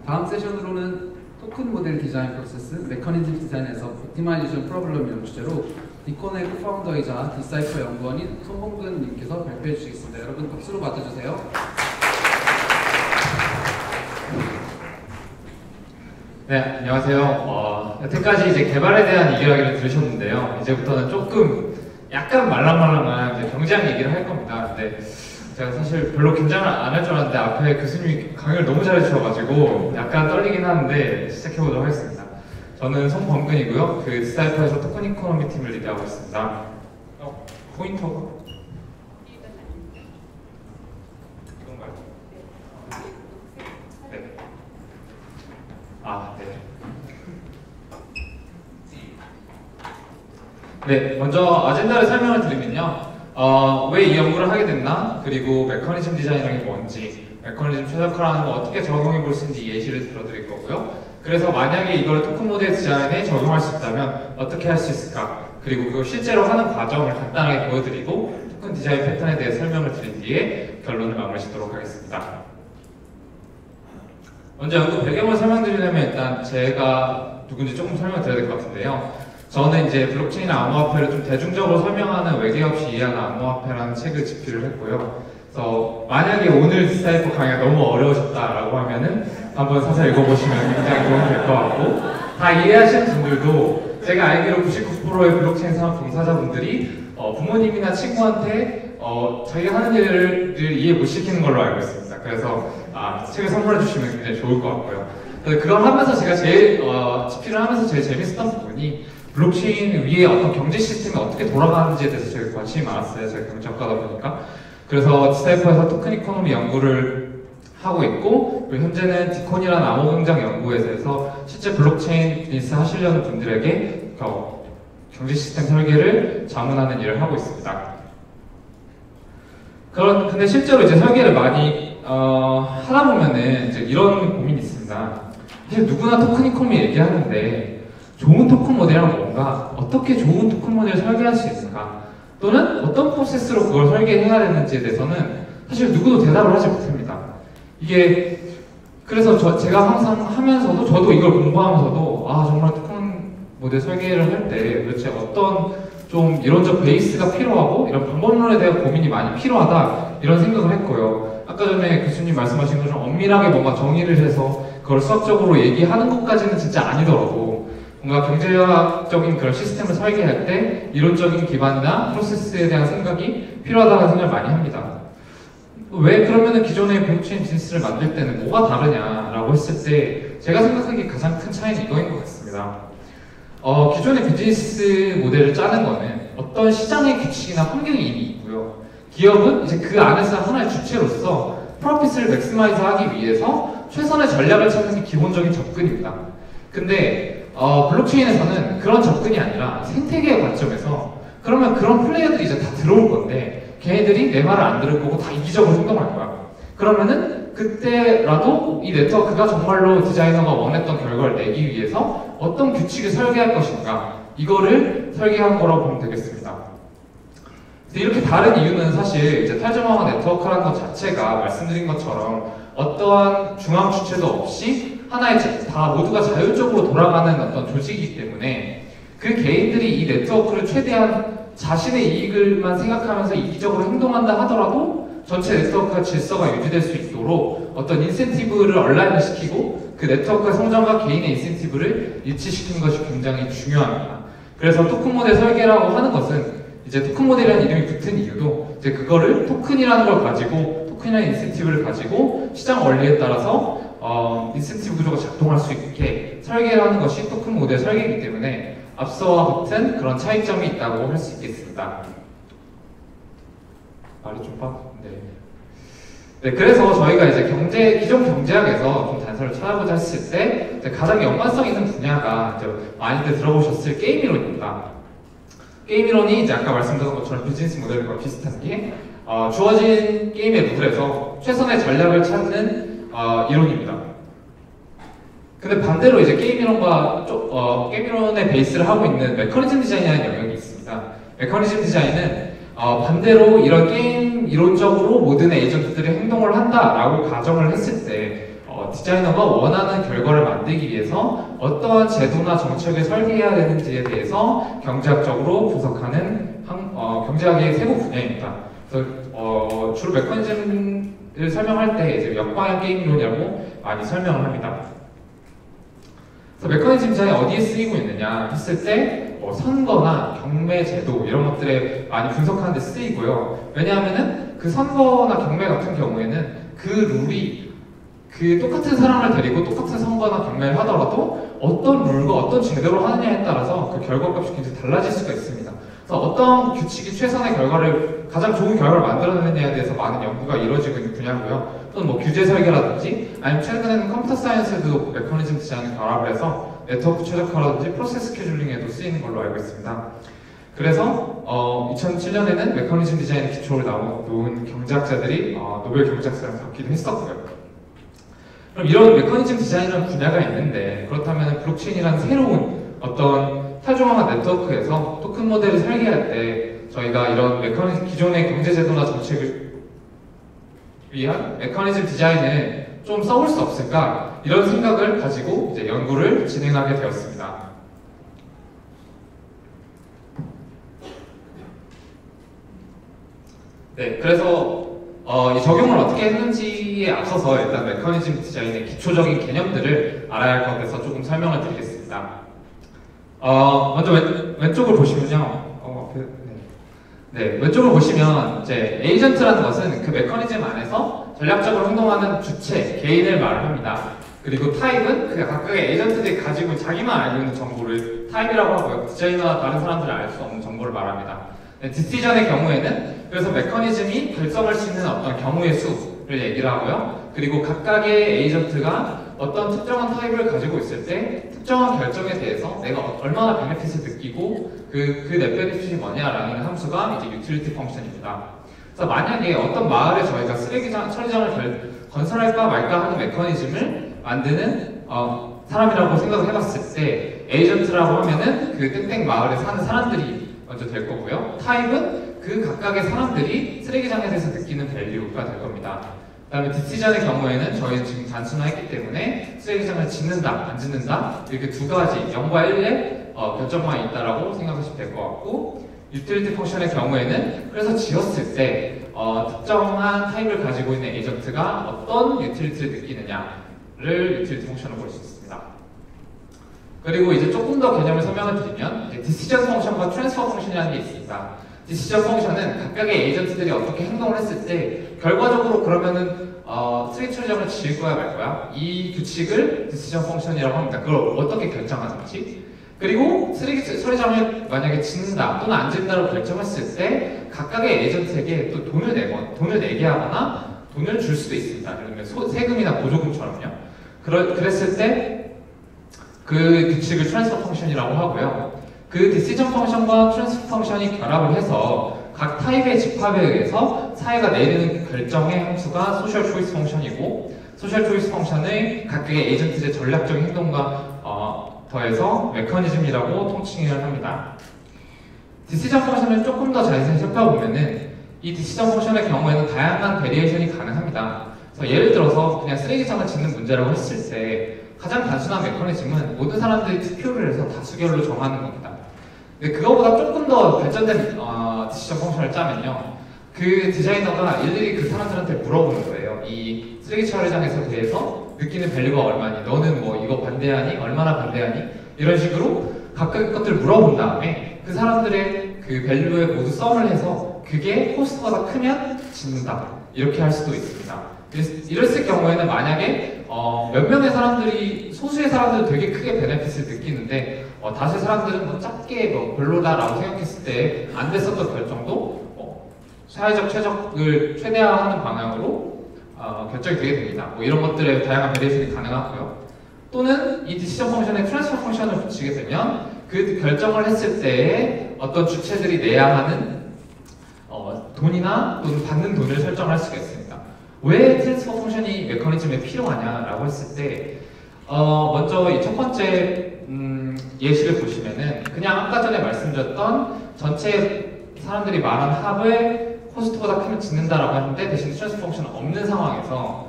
다음 세션으로는 토큰 모델 디자인 프로세스, 메커니즘 디자인에서 옵티마이제이션 프로블럼이라는 주제로 디콘의 코파운더이자 디사이퍼 연구원인 손봉근님께서 발표해 주시겠습니다. 여러분 박수로 맞아주세요. 네, 안녕하세요. 여태까지 이제 개발에 대한 이야기를 들으셨는데요. 이제부터는 조금 약간 말랑말랑한 이제 경제학 얘기를 할 겁니다. 근데 제가 사실 별로 긴장을 안 할 줄 알았는데 앞에 교수님이 강의를 너무 잘해주셔가지고 약간 떨리긴 하는데 시작해보도록 하겠습니다. 저는 손범근이고요. 그 디사이퍼에서 토큰 이코노미 팀을 리드하고 있습니다. 포인터가? 이건가요? 네. 네. 네, 먼저 아젠다를 설명을 드리면요. 왜 이 연구를 하게 됐나? 그리고 메커니즘 디자인이란 게 뭔지, 메커니즘 최적화라는 거 어떻게 적용해 볼 수 있는지 예시를 들어드릴 거고요. 그래서 만약에 이걸 토큰 모델 디자인에 적용할 수 있다면 어떻게 할 수 있을까? 그리고 그걸 실제로 하는 과정을 간단하게 보여드리고 토큰 디자인 패턴에 대해 설명을 드린 뒤에 결론을 마무리 짓도록 하겠습니다. 먼저 연구 배경을 설명드리려면 일단 제가 누군지 조금 설명드려야 될 것 같은데요. 저는 이제 블록체인이나 암호화폐를 좀 대중적으로 설명하는 외계 없이 이해하는 암호화폐라는 책을 집필을 했고요. 그래서 만약에 오늘 디사이퍼 강의가 너무 어려우셨다라고 하면은 한번 사서 읽어보시면 굉장히 도움이 될 것 같고, 다 이해하시는 분들도 제가 알기로 99%의 블록체인 산업 종사자분들이 부모님이나 친구한테 자기가 하는 일을 이해 못 시키는 걸로 알고 있습니다. 그래서 책을 선물해 주시면 굉장히 좋을 것 같고요. 그걸 하면서 제가 제일 집필을 하면서 제일 재밌었던 부분이 블록체인 위에 어떤 경제 시스템이 어떻게 돌아가는지에 대해서 되게 관심이 많았어요. 제가 경제학과다 보니까. 그래서 디사이퍼에서 토큰 이코노미 연구를 하고 있고, 그리고 현재는 디콘이라는 암호 경장 연구회사에서 실제 블록체인 비즈니스 하시려는 분들에게 경제 시스템 설계를 자문하는 일을 하고 있습니다. 근데 실제로 이제 설계를 많이 하다 보면은 이제 이런 고민이 있습니다. 사실 누구나 토큰 이코노미 얘기하는데 좋은 토큰 모델은 뭔가, 어떻게 좋은 토큰 모델을 설계할 수 있는가, 또는 어떤 프로세스로 그걸 설계해야 되는지에 대해서는 사실 누구도 대답을 하지 못합니다. 이게 그래서 제가 항상 하면서도, 저도 이걸 공부하면서도 정말 토큰 모델 설계를 할 때 도대체 어떤 좀 이론적 베이스가 필요하고 이런 방법론에 대한 고민이 많이 필요하다, 이런 생각을 했고요. 아까 전에 교수님 말씀하신 것처럼 엄밀하게 뭔가 정의를 해서 그걸 수학적으로 얘기하는 것까지는 진짜 아니더라도 뭔가 경제학적인 그런 시스템을 설계할 때 이론적인 기반이나 프로세스에 대한 생각이 필요하다는 생각을 많이 합니다. 왜 그러면은 기존의 블록체인 비즈니스를 만들 때는 뭐가 다르냐라고 했을 때 제가 생각하기에 가장 큰 차이는 이거인 것 같습니다. 기존의 비즈니스 모델을 짜는 거는 어떤 시장의 규칙이나 환경이 이미 있고요. 기업은 이제 그 안에서 하나의 주체로서 프로핏을 맥시마이즈 하기 위해서 최선의 전략을 찾는 게 기본적인 접근입니다. 근데 블록체인에서는 그런 접근이 아니라 생태계의 관점에서, 그러면 그런 플레이어들이 이제 다 들어올 건데 걔네들이 내 말을 안 들을 거고 다 이기적으로 행동할 거야. 그러면은 그때라도 이 네트워크가 정말로 디자이너가 원했던 결과를 내기 위해서 어떤 규칙을 설계할 것인가, 이거를 설계한 거라고 보면 되겠습니다. 이렇게 다른 이유는 사실 이제 탈저망화 네트워크라는 것 자체가 말씀드린 것처럼 어떠한 중앙 주체도 없이 하나의 다 모두가 자율적으로 돌아가는 어떤 조직이기 때문에 그 개인들이 이 네트워크를 최대한 자신의 이익을만 생각하면서 이기적으로 행동한다 하더라도 전체 네트워크가 질서가 유지될 수 있도록 어떤 인센티브를 얼라인을 시키고 그 네트워크의 성장과 개인의 인센티브를 일치시키는 것이 굉장히 중요합니다. 그래서 토큰 모델 설계라고 하는 것은 이제 토큰 모델이라는 이름이 붙은 이유도 이제 그거를 토큰이라는 걸 가지고, 토큰이라는 인센티브를 가지고 시장 원리에 따라서 인센티브 구조가 작동할 수 있게 설계를 하는 것이 토큰 모델 설계이기 때문에 앞서와 같은 그런 차이점이 있다고 할 수 있겠습니다. 말이 좀 네, 그래서 저희가 이제 기존 경제학에서 좀 단서를 찾아보자 했을 때 가장 연관성 있는 분야가 이제 많이들 들어보셨을 게임 이론입니다. 게임 이론이 이제 아까 말씀드린 것처럼 비즈니스 모델과 비슷한 게 주어진 게임의 룰에서 최선의 전략을 찾는 이론입니다. 근데 반대로 이제 게임 이론의 베이스를 하고 있는 메커니즘 디자인이라는 영역이 있습니다. 메커니즘 디자인은 반대로 이런 게임 이론적으로 모든 에이전트들이 행동을 한다라고 가정을 했을 때 디자이너가 원하는 결과를 만들기 위해서 어떠한 제도나 정책을 설계해야 되는지에 대해서 경제학적으로 분석하는 경제학의 세부 분야입니다. 그래서 주로 메커니즘을 설명할 때 이제 역방향 게임론이라고 많이 설명을 합니다. 그래서 메커니즘 디자인이 어디에 쓰이고 있느냐 했을 때 선거나 경매 제도 이런 것들에 많이 분석하는 데 쓰이고요. 왜냐하면은 그 선거나 경매 같은 경우에는 그 룰이 그 똑같은 사람을 데리고 똑같은 선거나 경매를 하더라도 어떤 룰과 어떤 제도로 하느냐에 따라서 그 결과값이 굉장히 달라질 수가 있습니다. 그래서 어떤 규칙이 최선의 결과를 가장 좋은 결과를 만들어내느냐에 대해서 많은 연구가 이루어지고 있는 분야고요. 또는 뭐 규제 설계라든지 아니면 최근에는 컴퓨터 사이언스에도 메커니즘 디자인을 결합을 해서 네트워크 최적화라든지 프로세스 스케줄링에도 쓰이는 걸로 알고 있습니다. 그래서 2007년에는 메커니즘 디자인의 기초를 놓은 경제학자들이 노벨 경제학상을 받기도 했었고요. 그럼 이런 메커니즘 디자인이라는 분야가 있는데 그렇다면 블록체인이라는 새로운 어떤 탈중앙화 네트워크에서 토큰 모델을 설계할 때 저희가 이런 기존의 경제제도나 정책을 위한 메커니즘 디자인을 좀 써볼 수 없을까 이런 생각을 가지고 이제 연구를 진행하게 되었습니다. 네, 그래서 이 적용을 어떻게 했는지에 앞서서 일단 메커니즘 디자인의 기초적인 개념들을 알아야 할 것 같아서 조금 설명을 드리겠습니다. 먼저 왼쪽을 보시면요. 네, 왼쪽을 보시면 이제 에이전트라는 것은 그 메커니즘 안에서 전략적으로 행동하는 주체, 개인을 말합니다. 그리고 타입은 그 각각의 에이전트들이 가지고 자기만 알고 있는 정보를 타입이라고 하고요. 디자이너나 다른 사람들이 알 수 없는 정보를 말합니다. 네, 디시전의 경우에는 그래서 메커니즘이 결정할 수 있는 어떤 경우의 수를 얘기를 하고요. 그리고 각각의 에이전트가 어떤 특정한 타입을 가지고 있을 때 특정한 결정에 대해서 내가 얼마나 베네핏을 느끼고 그 넷 베네핏이 뭐냐라는 함수가 이제 유틸리티 펑션입니다. 그래서 만약에 어떤 마을에 저희가 처리장을 건설할까 말까 하는 메커니즘을 만드는 사람이라고 생각을 해봤을 때 에이전트라고 하면은 그 땡땡 마을에 사는 사람들이 먼저 될 거고요. 타입은 그 각각의 사람들이 쓰레기장에 대해서 느끼는 밸류가 될 겁니다. 그 다음에 디시전의 경우에는 저희는 지금 단순화했기 때문에 쓰레기장을 짓는다, 안 짓는다 이렇게 두 가지 0과 1의 결정만이 있다라고 생각하시면 될 것 같고 유틸리티 펑션의 경우에는 그래서 지었을 때 특정한 타입을 가지고 있는 에이전트가 어떤 유틸리티를 느끼느냐를 유틸리티 펑션으로 볼 수 있습니다. 그리고 이제 조금 더 개념을 설명을 드리면 이제 디시전 펑션과 트랜스퍼 펑션이라는 게 있습니다. 디시전 펑션은 각각의 에이전트들이 어떻게 행동을 했을 때 결과적으로 그러면은 쓰레기 처리장을 지을 거야 말 거야 이 규칙을 디시전 펑션이라고 합니다. 그걸 어떻게 결정하는지 그리고 쓰레기 처리장을 만약에 짓는다 또는 안 짓는다고 결정했을 때 각각의 에이전트에게 또 돈을 내게 하거나 돈을 줄 수도 있습니다. 예를 들면 세금이나 보조금처럼요. 그랬을 때 그 규칙을 트랜스퍼 펑션이라고 하고요. 그 디시전 펑션과 트랜스퍼 펑션이 결합을 해서 각 타입의 집합에 의해서 사회가 내리는 결정의 함수가 소셜 초이스 펑션이고 소셜 초이스 펑션을 각각의 에이전트의 전략적인 행동과 더해서 메커니즘이라고 통칭을 합니다. 디시전 펑션을 조금 더 자세히 살펴보면은 이 디시전 펑션의 경우에는 다양한 베리에이션이 가능합니다. 그래서 예를 들어서 그냥 쓰레기장을 짓는 문제라고 했을 때 가장 단순한 메커니즘은 모든 사람들이 투표를 해서 다수결로 정하는 겁니다. 근데 그거보다 조금 더 발전된 디시전 펑션을 짜면요. 그 디자이너가 일일이 그 사람들한테 물어보는 거예요. 이 쓰레기 처리장에서 대해서 느끼는 밸류가 얼마니? 너는 뭐 이거 반대하니? 얼마나 반대하니? 이런 식으로 각각의 것들을 물어본 다음에 그 사람들의 그 밸류에 모두 썸을 해서 그게 코스트보다 크면 짓는다. 이렇게 할 수도 있습니다. 이랬을 경우에는 만약에 몇 명의 사람들이 소수의 사람들은 되게 크게 베네핏을 느끼는데 다수의 사람들은 뭐 작게 뭐 별로다라고 생각했을 때 안 됐었던 결정도 사회적 최적을 최대화하는 방향으로 결정이 되게 됩니다. 뭐 이런 것들에 다양한 베리에이션이 가능하고요. 또는 이 디시전 펑션에 트랜스퍼 펑션을 붙이게 되면 그 결정을 했을 때에 어떤 주체들이 내야 하는 돈이나 또는 받는 돈을 설정할 수가 있습니다. 왜 트랜스퍼 펑션이 메커니즘에 필요하냐라고 했을 때 먼저 이 첫 번째 예시를 보시면은 그냥 아까 전에 말씀드렸던 전체 사람들이 말한 합을 코스트보다 크면 짓는다라고 하는데 대신 트랜스퍼 펑션은 없는 상황에서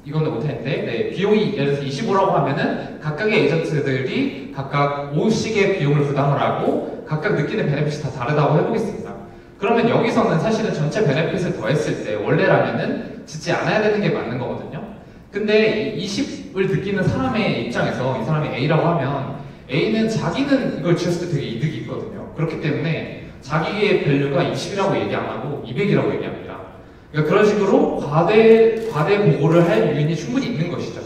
이거는 못했는데, 네, 비용이 예를 들어서 25라고 하면은 각각의 에이전트들이 각각 5씩의 비용을 부담을 하고 각각 느끼는 베네핏이 다 다르다고 해보겠습니다. 그러면 여기서는 사실은 전체 베네핏을 더했을 때 원래라면은 짓지 않아야 되는 게 맞는 거거든요. 근데 20을 느끼는 사람의 입장에서 이 사람이 A라고 하면 A는 자기는 이걸 지었을 때 되게 이득이 있거든요. 그렇기 때문에 자기의 밸류가 20이라고 얘기 안 하고 200이라고 얘기합니다. 그러니까 그런 식으로 과대 보고를 할 요인이 충분히 있는 것이죠.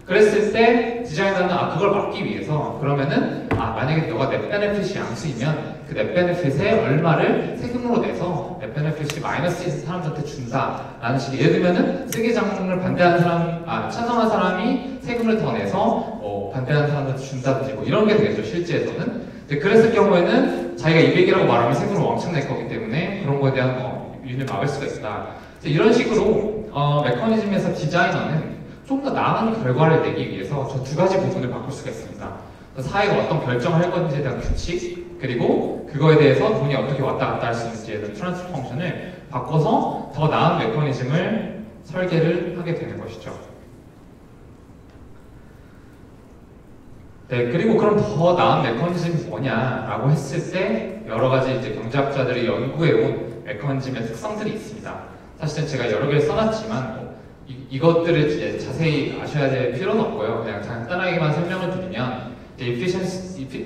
그랬을 때 디자이너는 그걸 막기 위해서 그러면은 만약에 너가 넷 베네핏이 양수이면 그 넷 베네핏에 얼마를 세금으로 내서 넷 베네핏이 마이너스인 사람들한테 준다라는 식의, 예를 들면은 쓰기장을 반대하는 사람, 찬성한 사람이 세금을 더 내서 반대하는 사람한테 준다든지 뭐 이런 게 되겠죠, 실제에서는. 그랬을 경우에는 자기가 200이라고 말하면 세금을 왕창 낼 거기 때문에 그런 거에 대한 요인을 막을 수가 있다. 이런 식으로 메커니즘에서 디자이너는 좀 더 나은 결과를 내기 위해서 저 두 가지 부분을 바꿀 수가 있습니다. 사회가 어떤 결정을 할 건지에 대한 규칙, 그리고 그거에 대해서 돈이 어떻게 왔다 갔다 할 수 있는지에 대한 트랜스퍼 펑션을 바꿔서 더 나은 메커니즘을 설계를 하게 되는 것이죠. 네, 그리고 그럼 더 나은 메커니즘이 뭐냐라고 했을 때 여러 가지 이제 경제학자들이 연구해온 메커니즘의 특성들이 있습니다. 사실은 제가 여러 개를 써놨지만 이것들을 이제 자세히 아셔야 될 필요는 없고요. 그냥 간단하게만 설명을 드리면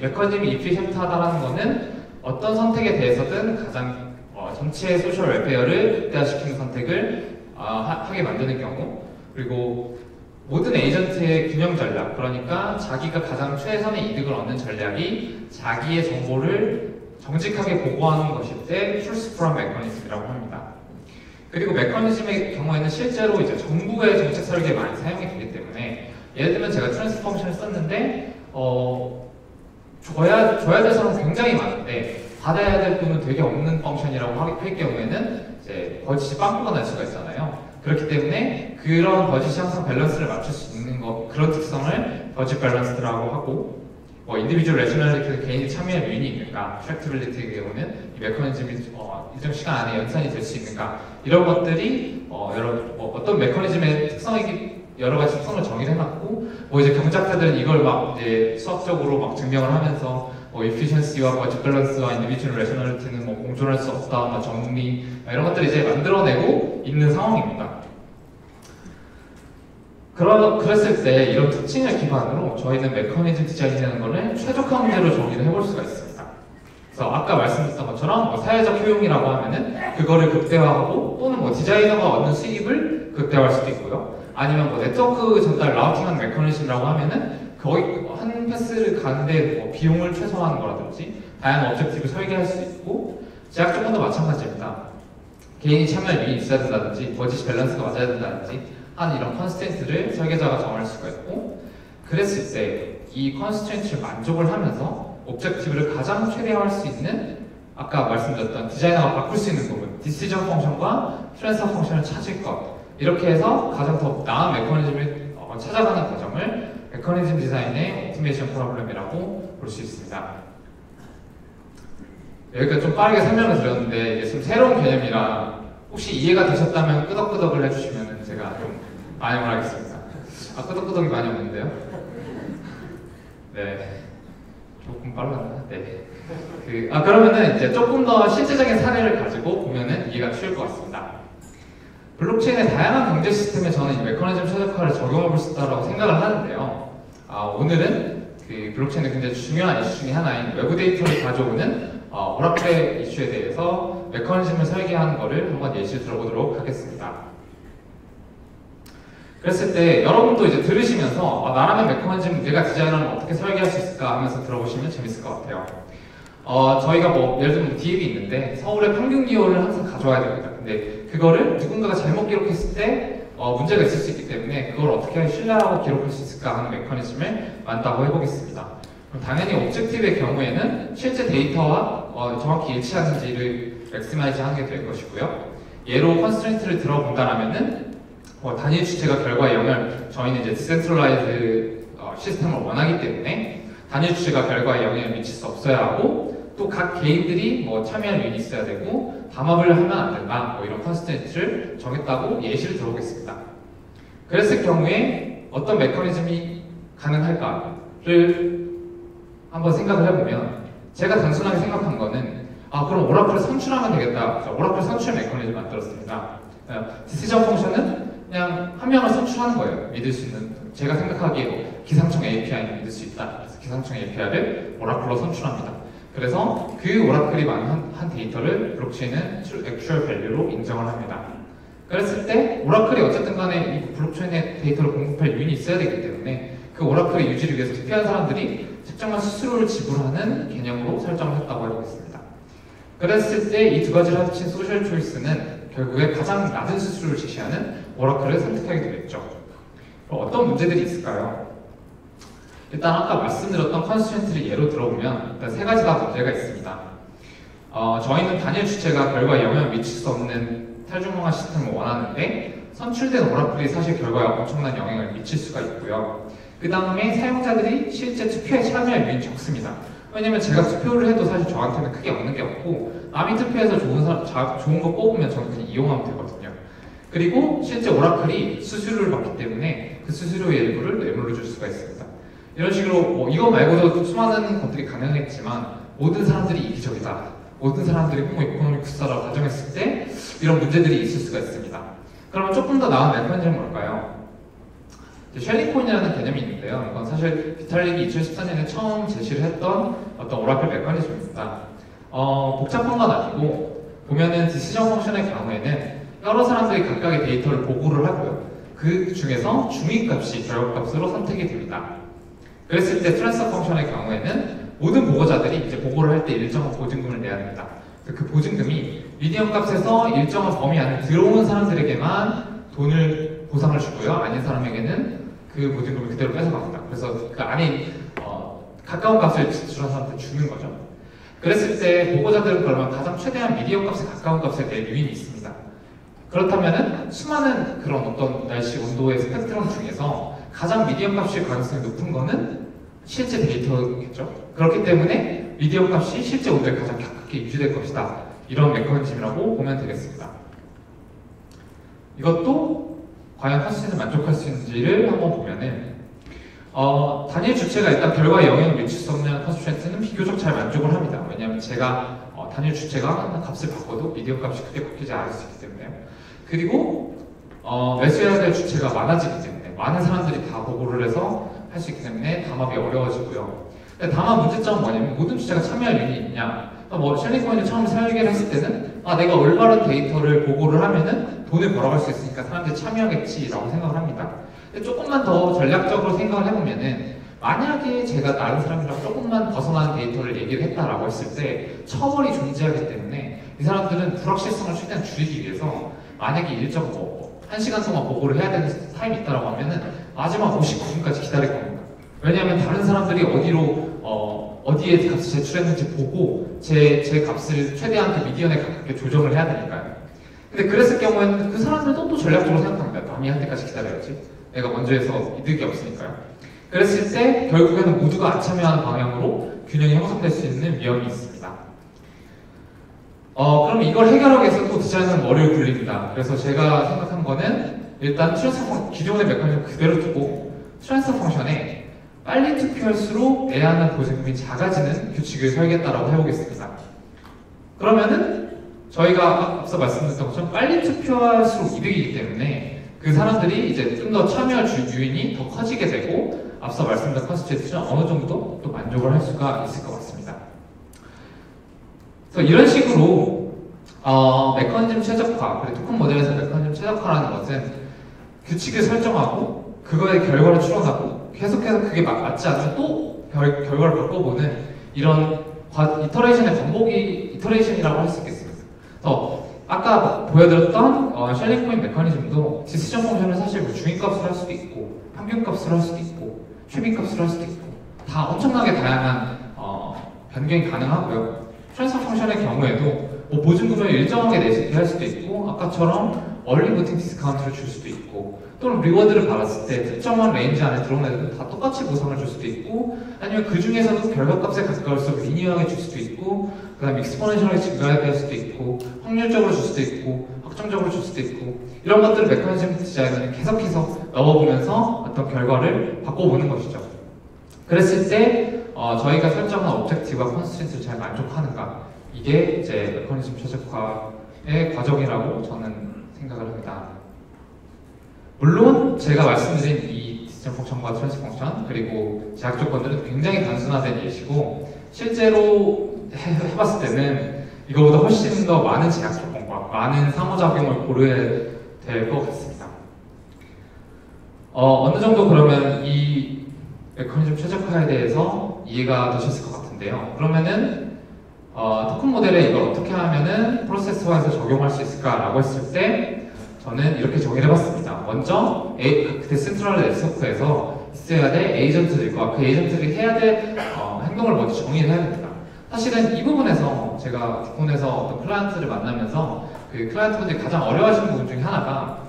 메커니즘이 이피션트하다는 거는 어떤 선택에 대해서든 가장 전체 소셜 웰페어를 극대화시키는 선택을 하게 만드는 경우, 그리고 모든 에이전트의 균형 전략, 그러니까 자기가 가장 최선의 이득을 얻는 전략이 자기의 정보를 정직하게 보고하는 것일 때 truth from mechanism이라고 합니다. 그리고 메커니즘의 경우에는 실제로 이제 정부의 정책 설계에 많이 사용이 되기 때문에, 예를 들면 제가 트랜스 펑션을 썼는데 줘야 될 사람은 굉장히 많은데 받아야 될 돈은 되게 없는 펑션이라고 할 경우에는 이제 버짓이 빵꾸가 날 수가 있잖아요. 그렇기 때문에 그런 버짓이 항상 밸런스를 맞출 수 있는 그런 특성을 버짓 밸런스라고 하고, 인디비주얼 레셔널리티에서 개인이 참여할 요인이 있는가, 트랙티빌리티의 경우는 이 메커니즘이 일정 시간 안에 연산이 될 수 있는가, 이런 것들이 어떤 메커니즘의 특성이 여러 가지 특성을 정의를 해놨고, 이제 경제학자들은 이걸 막 이제 수학적으로 막 증명을 하면서 efficiency와 버짓 밸런스와 인디비주얼 레셔널리티는 공존할 수 없다, 정리 이런 것들을 이제 만들어내고 있는 상황입니다. 그랬을 때 이런 특징을 기반으로 저희는 메커니즘 디자인이라는 것을 최적화 문제로 정의를 해볼 수가 있습니다. 그래서 아까 말씀드렸던 것처럼 사회적 효용이라고 하면은 그거를 극대화하고, 또는 디자이너가 얻는 수입을 극대화할 수도 있고요. 아니면 네트워크 전달 라우팅하는 메커니즘이라고 하면은 거의 한 패스를 가는데 비용을 최소화하는 거라든지 다양한 objective을 설계할 수 있고, 제약 조건도 마찬가지입니다. 개인이 참여할 요인이 있어야 된다든지 버짓 밸런스가 맞아야 된다든지 하는 이런 컨스트레인트를 설계자가 정할 수가 있고, 그랬을 때 이 컨스트레인트를 만족을 하면서 옵젝티브를 가장 최대화할 수 있는, 아까 말씀드렸던 디자이너가 바꿀 수 있는 부분, 디시전 펑션과 트랜스퍼 펑션을 찾을 것, 이렇게 해서 가장 더 나은 메커니즘을 찾아가는 과정을 메커니즘 디자인의 옵티메이션 프로블렘이라고 볼 수 있습니다. 여기까지 좀 빠르게 설명을 드렸는데 이게 좀 새로운 개념이라 혹시 이해가 되셨다면 끄덕끄덕을 해주시면 제가 좀 반영을 하겠습니다. 끄덕끄덕이 많이 없는데요? 네, 조금 빨랐나? 네. 그러면은 이제 조금 더 실제적인 사례를 가지고 보면은 이해가 쉬울 것 같습니다. 블록체인의 다양한 경제 시스템에 저는 이 메커니즘 최적화를 적용해 볼 수 있다고 생각을 하는데요. 오늘은 그 블록체인의 굉장히 중요한 이슈 중에 하나인 외부 데이터를 가져오는 오라클의 이슈에 대해서 메커니즘을 설계하는 것을 한번 예시를 들어보도록 하겠습니다. 그랬을 때 여러분도 이제 들으시면서 나라면 메커니즘 내가 디자인하면 어떻게 설계할 수 있을까 하면서 들어보시면 재밌을 것 같아요. 저희가 예를 들면 DAB 있는데 서울의 평균 기온을 항상 가져와야 됩니다. 근데 그거를 누군가가 잘못 기록했을 때 문제가 있을 수 있기 때문에 그걸 어떻게 신뢰하고 기록할 수 있을까 하는 메커니즘을 만들어 해보겠습니다. 그럼 당연히 옵젝티브의 경우에는 실제 데이터와 정확히 일치하는지를 맥시마이즈 하는 게 될 것이고요. 예로 컨스트레인트를 들어본다면은 단일 주체가 결과에 저희는 이제 디센트럴라이즈 시스템을 원하기 때문에 단일 주체가 결과에 영향을 미칠 수 없어야 하고, 또 각 개인들이 참여할 요인이 있어야 되고, 담합을 하면 안 된다, 이런 컨스트레인트를 정했다고 예시를 들어보겠습니다. 그랬을 경우에 어떤 메커니즘이 가능할까를 한번 생각을 해보면 제가 단순하게 생각한 거는 그럼 오라클을 선출하면 되겠다. 오라클 선출 메커니즘 만들었습니다. 디시전 펑션은 그냥 한 명을 선출하는 거예요. 믿을 수 있는, 제가 생각하기에 기상청 API는 믿을 수 있다. 그래서 기상청 API를 오라클로 선출합니다. 그래서 그 오라클이 한 데이터를 블록체인은 액츄얼 밸류로 인정을 합니다. 그랬을 때 오라클이 어쨌든 간에 이 블록체인의 데이터를 공급할 유인이 있어야 되기 때문에 그 오라클의 유지를 위해서 투표한 사람들이 특정한 수수료를 지불하는 개념으로 설정을 했다고 알고 있습니다. 그랬을 때 이 두 가지를 합친 소셜 초이스는 결국에 가장 낮은 수수료를 제시하는 오라클을 선택하게 되겠죠. 어떤 문제들이 있을까요? 일단 아까 말씀드렸던 컨스트레인트를 예로 들어보면 일단 세 가지 다 문제가 있습니다. 저희는 단일 주체가 결과에 영향을 미칠 수 없는 탈중앙화 시스템을 원하는데 선출된 오라클이 사실 결과에 엄청난 영향을 미칠 수가 있고요. 그 다음에 사용자들이 실제 투표에 참여할 유인이 적습니다. 왜냐면 제가 투표를 해도 사실 저한테는 크게 얻는 게 없고 남이 투표해서 좋은 거 뽑으면 저는 그냥 이용하면 되거든요. 그리고 실제 오라클이 수수료를 받기 때문에 그 수수료의 일부를 뇌물로 줄 수가 있습니다. 이런 식으로 이거 말고도 수많은 것들이 가능했지만 모든 사람들이 이기적이다. 모든 사람들이 호모 이코노미쿠스라고 가정했을 때 이런 문제들이 있을 수가 있습니다. 그러면 조금 더 나은 메커니즘은 뭘까요? 쉘링코인이라는 개념이 있는데요. 이건 사실 비탈릭이 2014년에 처음 제시를 했던 어떤 오라클 메커니즘입니다. 복잡한 건 아니고 보면은 디시전 펑션의 경우에는 여러 사람들이 각각의 데이터를 보고를 하고요. 그 중에서 중위값이 결과값으로 선택이 됩니다. 그랬을 때 트랜스퍼 펑션의 경우에는 모든 보고자들이 이제 보고를 할 때 일정한 보증금을 내야 됩니다. 그 보증금이 미디엄 값에서 일정한 범위 안에 들어오는 사람들에게만 돈을 보상을 주고요. 아닌 사람에게는 그 보증금을 그대로 뺏어갑니다. 그래서 그 안에 가까운 값을 지출한 사람한테 주는 거죠. 그랬을 때 보고자들은 그러면 가장 최대한 미디엄 값에 가까운 값에 낼 유인이 있습니다. 그렇다면은 수많은 그런 어떤 날씨 온도의 스펙트럼 중에서 가장 미디엄 값일 가능성이 높은 거는 실제 데이터겠죠. 그렇기 때문에 미디엄 값이 실제 온도에 가장 가깝게 유지될 것이다. 이런 메커니즘이라고 보면 되겠습니다. 이것도 과연 컨스트레인트를 만족할 수 있는지를 한번 보면은 단일 주체가 일단 결과에 영향을 미칠 수 없는 컨스트레인트는 비교적 잘 만족을 합니다. 왜냐하면 제가 단일 주체가 값을 바꿔도 미디엄 값이 크게 바뀌지 않을 수 있기 때문에요. 그리고 매수해야 될 주체가 많아지기 때문에 많은 사람들이 다 보고를 해서 할 수 있기 때문에 담합이 어려워지고요. 다만 문제점은 뭐냐면 모든 주체가 참여할 유인이 있냐. 쉘링코인을 처음 설계를 했을 때는 내가 올바른 데이터를 보고를 하면은 돈을 벌어갈 수 있으니까 사람들이 참여하겠지라고 생각을 합니다. 근데 조금만 더 전략적으로 생각을 해보면은 만약에 제가 다른 사람이랑 조금만 벗어나는 데이터를 얘기를 했다라고 했을 때 처벌이 존재하기 때문에 이 사람들은 불확실성을 최대한 줄이기 위해서 만약에 일정 1시간 동안 보고를 해야 되는 타임이 있다라고 하면은 마지막 59분까지 기다릴 겁니다. 왜냐하면 다른 사람들이 어디에 값을 제출했는지 보고 제 값을 최대한 그 미디언에 가깝게 조정을 해야 되니까요. 근데 그랬을 경우에는 그 사람들도 또 전략적으로 생각합니다. 남이 할 때까지 기다려야지. 내가 먼저 해서 이득이 없으니까요. 그랬을 때 결국에는 모두가 안 참여하는 방향으로 균형이 형성될 수 있는 위험이 있습니다. 그럼 이걸 해결하기 위해서 또 디자인은 머리를 굴립니다. 그래서 제가 생각한 거는 일단 기존의 메커니즘 그대로 두고 트랜스퍼 펑션에 빨리 투표할수록 내야 하는 보증금이 작아지는 규칙을 설계했다라고 해보겠습니다. 그러면은 저희가 앞서 말씀드렸던 것처럼 빨리 투표할수록 이득이기 때문에 그 사람들이 이제 좀 더 참여할 유인이 더 커지게 되고 앞서 말씀드린 컨스트레인트는 어느 정도 또 만족을 할 수가 있을 것 같습니다. 그래서 이런 식으로 메커니즘 최적화, 그리고 토큰 모델에서 메커니즘 최적화라는 것은 규칙을 설정하고 그거의 결과를 추론하고 계속해서 그게 맞지 않으면 또 결과를 바꿔보는 이런 이터레이션이라고 할 수 있겠습니다. 그래서 아까 보여드렸던 쉘링코인 메커니즘도 디시전 펑션을 사실 중위값으로 할 수도 있고 평균값으로 할 수도 있고 최빈값으로 할 수도 있고 다 엄청나게 다양한 변경이 가능하고요. 트랜스퍼 펑션의 경우에도 보증금을 일정하게 내게 할 수도 있고 아까처럼 얼리 보팅 디스카운트를 줄 수도 있고 또는 리워드를 받았을 때 특정한 레인지 안에 들어온 애들은 다 똑같이 보상을 줄 수도 있고 아니면 그 중에서도 결과값에 가까울수록 리니어하게 줄 수도 있고 그 다음에 익스포넨셜하게 증가하게 할 수도 있고 확률적으로 줄 수도 있고 확정적으로 줄 수도 있고 이런 것들을 메커니즘 디자이너는 계속해서 넣어보면서 어떤 결과를 바꿔보는 것이죠. 그랬을 때 저희가 설정한 오브젝티브와 컨스트레인트를 잘 만족하는가, 이게 이제 메커니즘 최적화의 과정이라고 저는 생각을 합니다. 물론 제가 말씀드린 이 디시전 펑션과 트랜스 펑션 그리고 제약 조건들은 굉장히 단순화된 예시고 실제로 해봤을 때는 이거보다 훨씬 더 많은 제약 조건과 많은 상호작용을 고려해야 될 것 같습니다. 어느 정도 그러면 이 메커니즘 최적화에 대해서 이해가 되셨을 것 같은데요. 그러면은 토큰 모델에 이걸 어떻게 하면은 프로세스화해서 적용할 수 있을까라고 했을 때 저는 이렇게 정의를 해봤습니다. 먼저 그 데센트럴 네트워크에서 있어야 될 에이전트들과 그 에이전트들이 해야 될 행동을 먼저 정의를 해야 됩니다. 사실은 이 부분에서 제가 기본에서 어떤 클라이언트를 만나면서 그 클라이언트분들이 가장 어려워하시는 부분 중에 하나가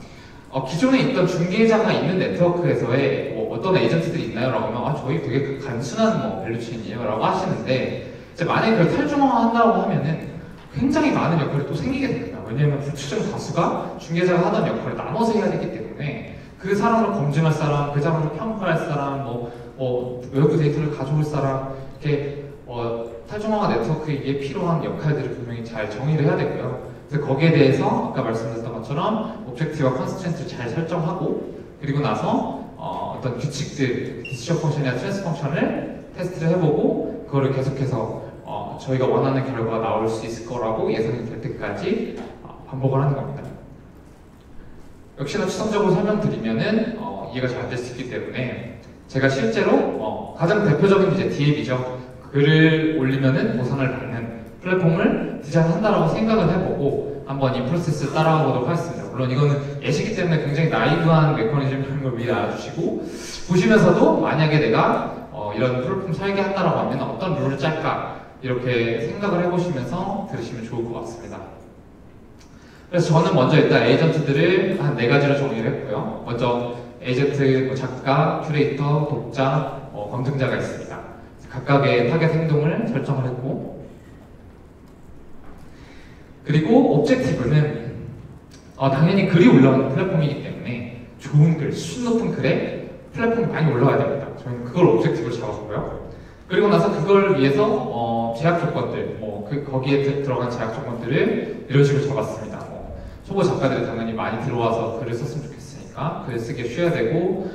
기존에 있던 중개자가 있는 네트워크에서의 어떤 에이전트들이 있나요? 라고 하면 저희 되게 단순한 밸류체인이에요 라고 하시는데 이제 만약에 그걸 탈중화한다고 하면은 굉장히 많은 역할이 또 생기게 됩니다. 왜냐하면 불특정 다수가 중개자가 하던 역할을 나눠서 해야 되기 때문에 그 사람을 검증할 사람, 그 사람을 평가할 사람, 외부 데이터를 가져올 사람, 이렇게 탈중화가 네트워크에 필요한 역할들을 분명히 잘 정의를 해야 되고요. 그래서 거기에 대해서 아까 말씀드렸던 것처럼 오브젝트와 컨스트레인트를 잘 설정하고 그리고 나서 어떤 규칙들, 디시전 펑션이나 트랜스 펑션을 테스트를 해보고 그거를 계속해서 저희가 원하는 결과가 나올 수 있을 거라고 예상이 될 때까지 반복을 하는 겁니다. 역시나 추상적으로 설명드리면은 이해가 잘 될 수 있기 때문에 제가 실제로 가장 대표적인 이제 디앱이죠. 글을 올리면은 보상을 받는 플랫폼을 디자인한다라고 생각을 해보고 한번 이 프로세스를 따라가 보도록 하겠습니다. 물론 이거는 예시기 때문에 굉장히 나이브한 메커니즘인 걸 미리 알아주시고 보시면서도 만약에 내가 이런 플랫폼 설계한다라고 하면 어떤 룰을 짤까 이렇게 생각을 해보시면서 들으시면 좋을 것 같습니다. 그래서 저는 먼저 일단 에이전트들을 한 4가지로 정리를 했고요. 먼저 에이전트, 작가, 큐레이터, 독자, 검증자가 있습니다. 각각의 타겟 행동을 설정을 했고 그리고 오브젝티브는 당연히 글이 올라오는 플랫폼이기 때문에 좋은 글, 수준 높은 글에 플랫폼이 많이 올라와야 됩니다. 저희는 그걸 오브젝티브로 잡았고요. 그리고 나서 그걸 위해서 제약 조건들, 거기에 들어간 제약 조건들을 이런 식으로 잡았습니다. 초보 작가들이 당연히 많이 들어와서 글을 썼으면 좋겠으니까 글을 쓰기 쉬워야 되고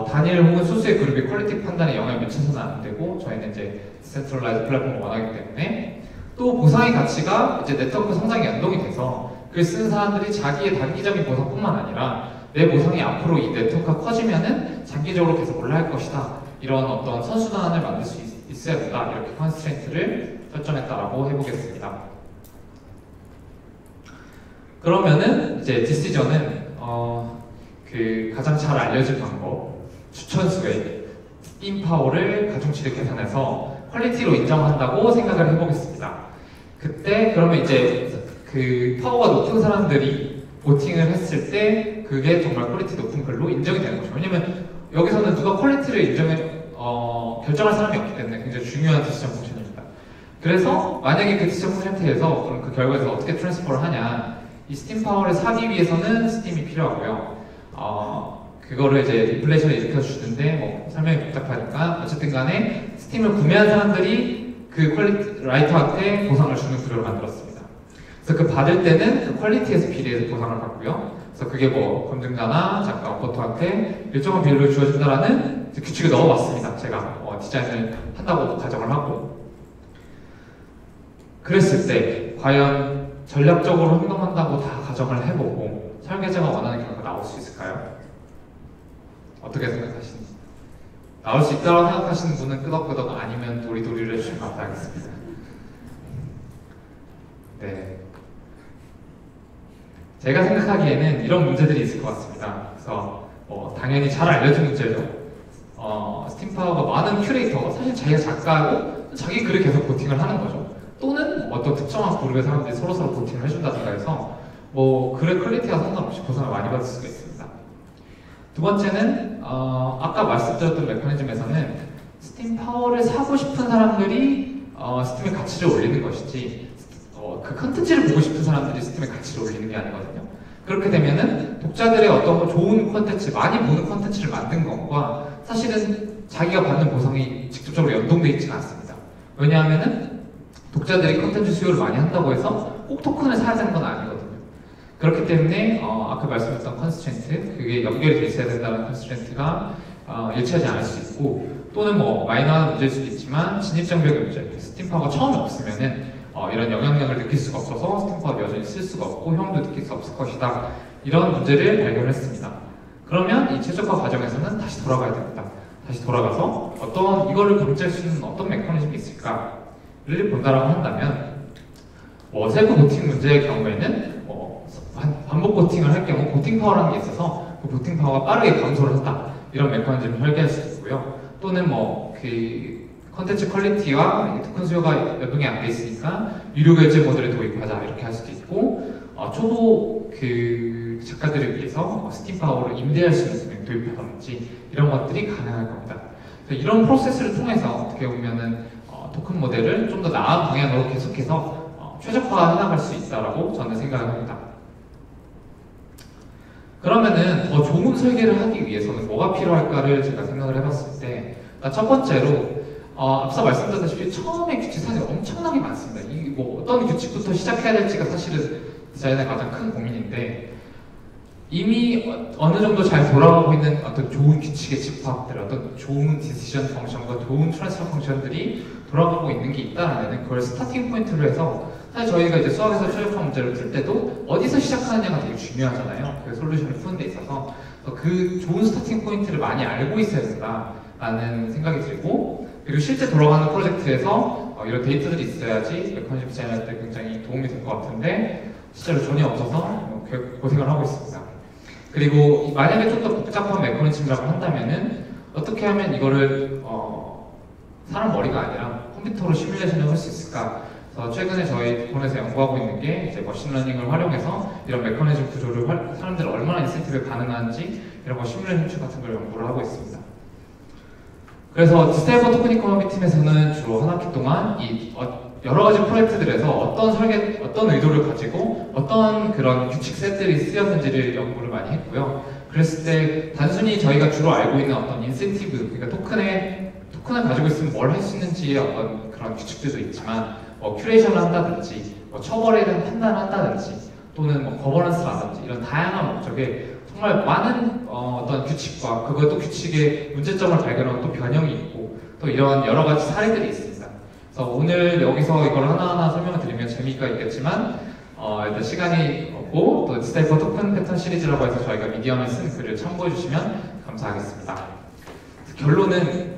단일 혹은 소수의 그룹이 퀄리티 판단에 영향을 미쳐서는 안 되고 저희는 이제 디센트럴라이즈 플랫폼을 원하기 때문에 또 보상의 가치가 이제 네트워크 성장에 연동이 돼서 글 쓰는 사람들이 자기의 단기적인 보상뿐만 아니라 내 보상이 앞으로 이 네트워크가 커지면은 장기적으로 계속 올라갈 것이다. 이런 어떤 선순환을 만들 수 있어야 된다. 이렇게 컨스트레인트를 설정했다라고 해보겠습니다. 그러면은 이제 디시전은 그 가장 잘 알려진 방법 추천수의 스팀 파워를 가중치를 계산해서 퀄리티로 인정한다고 생각을 해보겠습니다. 그때 그러면 이제 그 파워가 높은 사람들이 보팅을 했을 때 그게 정말 퀄리티 높은 글로 인정이 되는 거죠. 왜냐면 여기서는 누가 퀄리티를 결정할 사람이 없기 때문에 굉장히 중요한 디시전 펑션입니다. 그래서 만약에 그 디시전 펑션에서 그럼 그 결과에서 어떻게 트랜스퍼를 하냐, 이 스팀 파워를 사기 위해서는 스팀이 필요하고요. 그거를 이제 인플레이션을 일으켜주는데 설명이 복잡하니까 어쨌든 간에 스팀을 구매한 사람들이 그 라이터한테 보상을 주는 구조를 만들었습니다. 그래서 그 받을 때는 그 퀄리티에서 비례해서 보상을 받고요. 그래서 그게 검증자나 작가, 어퍼터한테 일정한 비율을 주어진다라는 규칙을 넣어봤습니다. 제가 디자인을 한다고 가정을 하고 그랬을 때 과연 전략적으로 행동한다고 다 가정을 해보고 설계자가 원하는 결과가 나올 수 있을까요? 어떻게 생각하시는지? 나올 수 있다고 생각하시는 분은 끄덕끄덕 아니면 도리도리를 해주시면 감사하겠습니다. 네. 제가 생각하기에는 이런 문제들이 있을 것 같습니다. 그래서 당연히 잘 알려진 문제죠. 스팀 파워가 많은 큐레이터가 사실 자기가 작가고 자기 글을 계속 보팅을 하는 거죠. 또는 어떤 특정한 그룹의 사람들이 서로서로 보팅을 해준다든가 해서 글의 퀄리티와 상관없이 보상을 많이 받을 수가 있습니다. 두 번째는 아까 말씀드렸던 메커니즘에서는 스팀 파워를 사고 싶은 사람들이 스팀의 가치를 올리는 것이지 그 컨텐츠를 보고 싶은 사람들이 스팀의 가치를 올리는 게 아니거든요. 그렇게 되면은 독자들의 어떤 좋은 콘텐츠, 많이 보는 콘텐츠를 만든 것과 사실은 자기가 받는 보상이 직접적으로 연동되어 있지는 않습니다. 왜냐하면은 독자들이 콘텐츠 수요를 많이 한다고 해서 꼭 토큰을 사야 되는 건 아니거든요. 그렇기 때문에 아까 말씀드렸던 컨스트레인트, 그게 연결이 돼 있어야 된다는 컨스트레인트가 일치하지 않을 수 있고, 또는 뭐 마이너한 문제일 수도 있지만 진입장벽의 문제, 스팀파워가 처음에 없으면은 이런 영향력을 느낄 수가 없어서 스탬퍼가 여전히 쓸 수가 없고 형도 느낄 수 없을 것이다. 이런 문제를 발견했습니다. 그러면 이 최적화 과정에서는 다시 돌아가야 됩니다. 다시 돌아가서 이거를 방지할 수 있는 어떤 메커니즘이 있을까를 본다라고 한다면, 셀프 보팅 문제의 경우에는 반복 보팅을 할 경우 보팅 파워라는 게 있어서 그 보팅 파워가 빠르게 감소를 한다. 이런 메커니즘을 설계할 수 있고요. 또는 그 컨텐츠 퀄리티와 토큰 수요가 연동이 안 돼 있으니까 유료 결제 모델을 도입하자 이렇게 할 수도 있고, 초보 작가들을 위해서 스팀 파워를 임대할 수 있는 금액 도입하든지 이런 것들이 가능할 겁니다. 이런 프로세스를 통해서 어떻게 보면은 토큰 모델을 좀 더 나은 방향으로 계속해서 최적화해 나갈 수 있다라고 저는 생각을 합니다. 그러면은 더 좋은 설계를 하기 위해서는 뭐가 필요할까를 제가 생각을 해봤을 때, 첫 번째로 앞서 말씀드렸다시피 처음에 규칙 사실 엄청나게 많습니다. 어떤 규칙부터 시작해야 될지가 사실은 디자인의 가장 큰 고민인데, 이미 어느 정도 잘 돌아가고 있는 어떤 좋은 규칙의 집합들, 어떤 좋은 디시전 펑션과 좋은 트랜스퍼 펑션들이 돌아가고 있는 게 있다라면 그걸 스타팅 포인트로 해서, 사실 저희가 이제 수학에서 최적화 문제를 풀 때도 어디서 시작하느냐가 되게 중요하잖아요. 그 솔루션을 푸는 데 있어서 그 좋은 스타팅 포인트를 많이 알고 있어야 된다라는 생각이 들고, 그리고 실제 돌아가는 프로젝트에서 이런 데이터들이 있어야지 메커니즘 디자인할 때 굉장히 도움이 될 것 같은데 실제로 전혀 없어서 고생을 하고 있습니다. 그리고 만약에 좀 더 복잡한 메커니즘이라고 한다면은 어떻게 하면 이거를 사람 머리가 아니라 컴퓨터로 시뮬레이션을 할 수 있을까? 그래서 최근에 저희 본에서 연구하고 있는 게 이제 머신러닝을 활용해서 이런 메커니즘 구조를 사람들이 얼마나 인센티브에 반응하는지 이런 거 시뮬레이션 툴 같은 걸 연구를 하고 있습니다. 그래서 디스테이블 토크닉 커뮤니티 팀에서는 주로 한 학기 동안 여러 가지 프로젝트들에서 어떤 의도를 가지고 어떤 그런 규칙 셋들이 쓰였는지를 연구를 많이 했고요. 그랬을 때 단순히 저희가 주로 알고 있는 어떤 인센티브, 그러니까 토큰을 가지고 있으면 뭘 할 수 있는지의 어떤 그런 규칙들도 있지만, 큐레이션을 한다든지, 처벌에 대한 판단을 한다든지, 또는 거버넌스라든지 이런 다양한 목적에 정말 많은 어떤 규칙과 그것도 규칙의 문제점을 발견하고 또 변형이 있고 또 이런 여러 가지 사례들이 있습니다. 그래서 오늘 여기서 이걸 하나하나 설명을 드리면 재미가 있겠지만 일단 시간이 없고 또 디스테이퍼 토큰 패턴 시리즈라고 해서 저희가 미디엄에 쓴 글을 참고해 주시면 감사하겠습니다. 결론은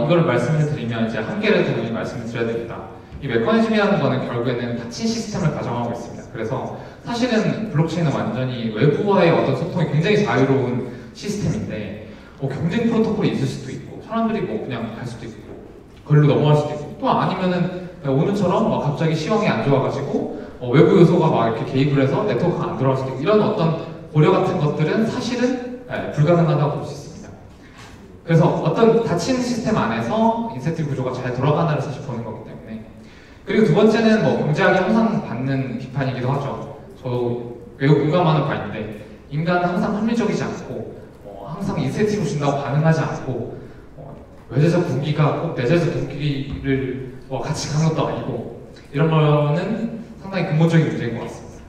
이걸 말씀을 드리면 이제 한계를 더 말씀을 드려야 됩니다. 이 메커니즘이라는 거는 결국에는 닫힌 시스템을 가정하고 있습니다. 그래서 사실은 블록체인은 완전히 외부와의 어떤 소통이 굉장히 자유로운 시스템인데 경쟁 프로토콜이 있을 수도 있고 사람들이 그냥 갈 수도 있고 걸로 넘어갈 수도 있고, 또 아니면은 오늘처럼 갑자기 시황이 안 좋아가지고 외부 요소가 이렇게 개입을 해서 네트워크가 안 들어갈 수도 있고, 이런 어떤 고려 같은 것들은 사실은 불가능하다고 볼 수 있습니다. 그래서 어떤 닫힌 시스템 안에서 인센티브 구조가 잘 돌아가나를 사실 보는 거기 때문에. 그리고 두 번째는 경제학이 항상 받는 비판이기도 하죠. 저도 매우 공감하는 바인데, 인간은 항상 합리적이지 않고 항상 인센티브 준다고 반응하지 않고 외제적 동기가 꼭 내재적 동기를 같이 가는 것도 아니고, 이런 거는 상당히 근본적인 문제인 것 같습니다.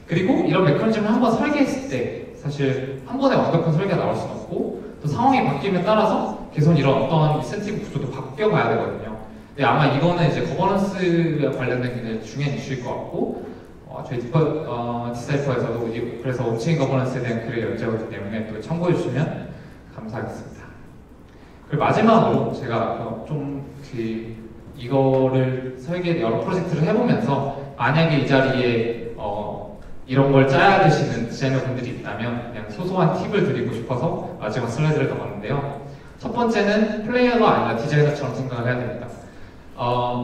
그리고 이런 메커니즘을 한번 설계했을 때 사실 한 번에 완벽한 설계가 나올 수는 없고, 또 상황이 바뀌면 따라서 계속 이런 어떤 인센티브 구조도 바뀌어가야 되거든요. 근데 아마 이거는 이제 거버넌스에 관련된 굉장히 중요한 이슈일 것 같고, 저희 디사이퍼에서도 그래서 온체인 거버넌스에 대한 글을 연재하기 때문에 또 참고해 주시면 감사하겠습니다. 그리고 마지막으로 제가 이거를 여러 프로젝트를 해보면서 만약에 이 자리에 이런 걸 짜야 되시는 디자이너 분들이 있다면 그냥 소소한 팁을 드리고 싶어서 마지막 슬라이드를 넣었는데요. 첫 번째는 플레이어가 아니라 디자이너처럼 생각을 해야 됩니다.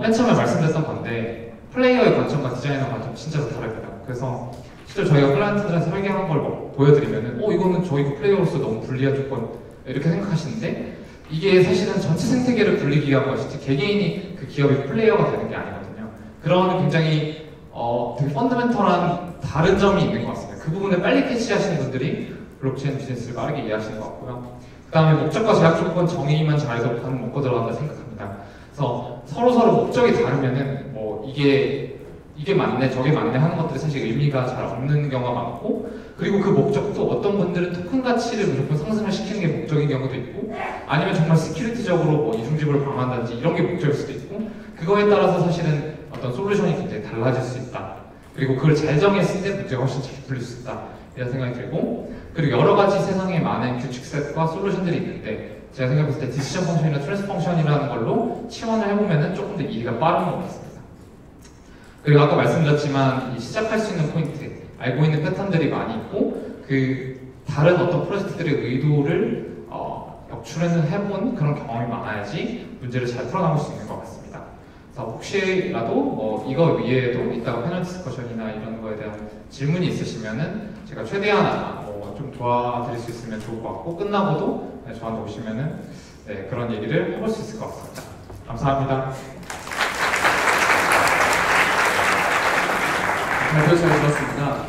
맨 처음에 말씀드렸던 건데 플레이어의 관점과 디자이너 관점 진짜로 다릅니다. 그래서 실제로 저희가 클라이언트들한테 설계한 걸 보여드리면은 이거는 저희가 플레이어로서 너무 불리한 조건 이렇게 생각하시는데, 이게 사실은 전체 생태계를 굴리기 위한 것이지 개개인이 그 기업의 플레이어가 되는 게 아니거든요. 그런 굉장히 되게 펀더멘털한 다른 점이 있는 것 같습니다. 그 부분을 빨리 캐치하시는 분들이 블록체인 비즈니스를 빠르게 이해하시는 것 같고요. 그 다음에 목적과 제약 조건 정의만 잘해서 밥 먹고 들어간다 생각합니다. 그래서 서로 목적이 다르면은 뭐 이게 맞네 저게 맞네 하는 것들이 사실 의미가 잘 없는 경우가 많고, 그리고 그 목적도 어떤 분들은 토큰 가치를 무조건 상승을 시키는 게 목적인 경우도 있고, 아니면 정말 시큐리티적으로 뭐 이중지불을 방어한다든지 이런 게 목적일 수도 있고, 그거에 따라서 사실은 어떤 솔루션이 굉장히 달라질 수 있다. 그리고 그걸 잘 정했을 때 문제가 훨씬 잘 풀릴 수 있다 이런 생각이 들고, 그리고 여러 가지 세상에 많은 규칙셋과 솔루션들이 있는데 제가 생각했을 때 디시전 펑션이나 트랜스 펑션이라는 걸로 치환을 해보면 조금 더 이해가 빠른 것 같습니다. 그리고 아까 말씀드렸지만 이 시작할 수 있는 포인트, 알고 있는 패턴들이 많이 있고, 그 다른 어떤 프로젝트들의 의도를 역출해는 해본 그런 경험이 많아야지 문제를 잘 풀어나갈 수 있는 것 같습니다. 그래서 혹시라도 뭐 이거 위에도 이따가 패널 디스커션이나 이런 거에 대한 질문이 있으시면은 제가 최대한 좀 도와드릴 수 있으면 좋을 것 같고, 끝나고도 저한테 오시면은 그런 얘기를 해볼 수 있을 것 같습니다. 감사합니다. 발표 잘 들었습니다.